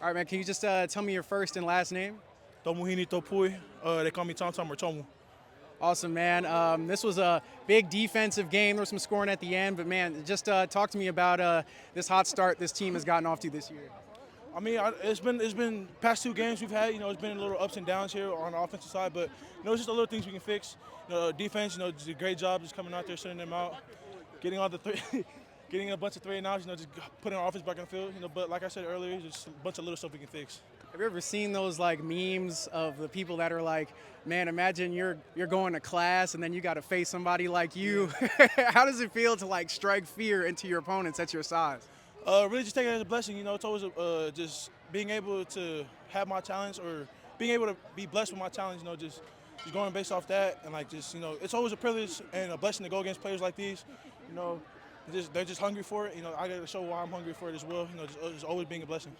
All right, man. Can you just tell me your first and last name? Tomuhini, Topui. They call me Tom Tom or Tomu. Awesome, man. This was a big defensive game. There was some scoring at the end, but man, just talk to me about this hot start this team has gotten off to this year. I mean, it's been past two games we've had. It's been a little ups and downs here on the offensive side, but it's just a little things we can fix. Defense, did a great job just coming out there, sending them out, getting all the three, getting a bunch of 3-and-outs. Just putting our offense back in the field. But like I said earlier, just a bunch of little stuff we can fix. Have you ever seen those like memes of the people that are like, man, imagine you're going to class and then you got to face somebody like you. How does it feel to like strike fear into your opponents at your size? Really just take it as a blessing. It's always just being able to have my talents or being able to be blessed with my talents. Just going based off that and it's always a privilege and a blessing to go against players like these. They're just hungry for it. I got to show why I'm hungry for it as well. Just always being a blessing.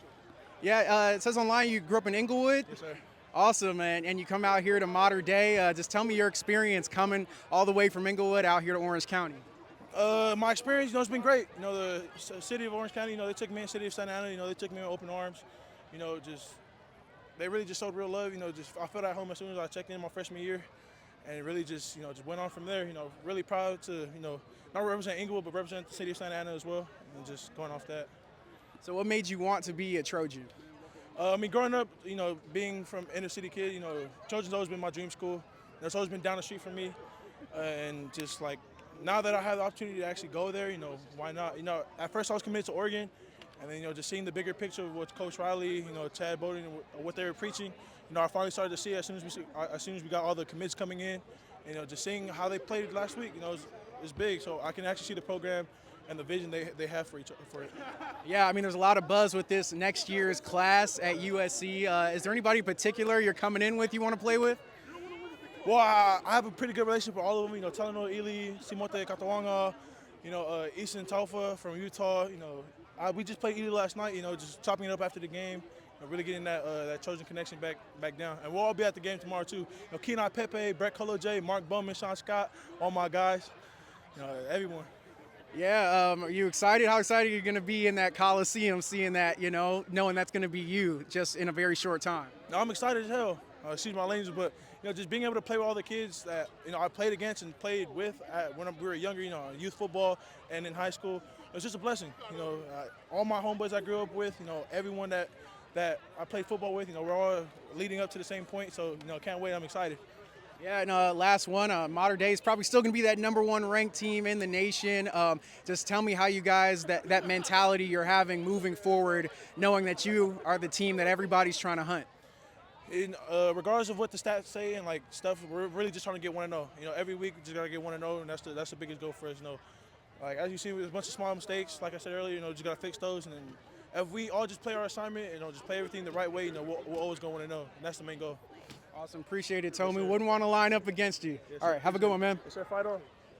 Yeah, it says online you grew up in Inglewood. Yes, sir. Awesome, man. And you come out here to Mater Dei. Just tell me your experience coming all the way from Inglewood out here to Orange County. My experience, it's been great. The city of Orange County, they took me in. City of Santa Ana, they took me in open arms. They really just showed real love. I felt at home as soon as I checked in my freshman year, and it really just went on from there. Really proud to not represent Inglewood, but represent the city of Santa Ana as well, and just going off that. So what made you want to be a Trojan? Growing up, being from inner city kid, Trojan's always been my dream school. It's always been down the street from me, and just like now that I have the opportunity to actually go there, why not? At first I was committed to Oregon, and then just seeing the bigger picture of what Coach Riley, Chad Bowden, and what they were preaching, I finally started to see it as soon as we got all the commits coming in, just seeing how they played last week, it's big. So I can actually see the program and the vision they have for it. Yeah, I mean, there's a lot of buzz with this next year's class at USC. Is there anybody in particular you're coming in with you want to play with? Well, I have a pretty good relationship with all of them. Talanoa Ely, Simote Katawanga, Easton Taufa from Utah. We just played Ely last night. Just chopping it up after the game, really getting that Trojan connection back down. And we'll all be at the game tomorrow too. Kenai Pepe, Brett Colo J, Mark Bowman, Sean Scott, all my guys. Everyone. Yeah, are you excited? How excited are you going to be in that Coliseum, seeing that, knowing that's going to be you just in a very short time? No, I'm excited as hell. Excuse my language, but just being able to play with all the kids that I played against and played with when we were younger, youth football and in high school, it's just a blessing. All my homeboys I grew up with, everyone that I played football with, we're all leading up to the same point. So can't wait. I'm excited. Yeah, and last one, Mater Dei is probably still going to be that #1 ranked team in the nation. Just tell me how you guys, that mentality you're having moving forward, knowing that you are the team that everybody's trying to hunt. Regardless of what the stats say and stuff, we're really just trying to get 1-0. Every week we just gotta get 1-0, and that's the biggest goal for us. As you see, there's a bunch of small mistakes. Like I said earlier, just gotta fix those, and then if we all just play our assignment and just play everything the right way, we'll always go 1-0, and that's the main goal. Awesome, appreciate it, Tomu. Wouldn't want to line up against you. Yes, all right, have a good one, man. Yes, sir. Fight on.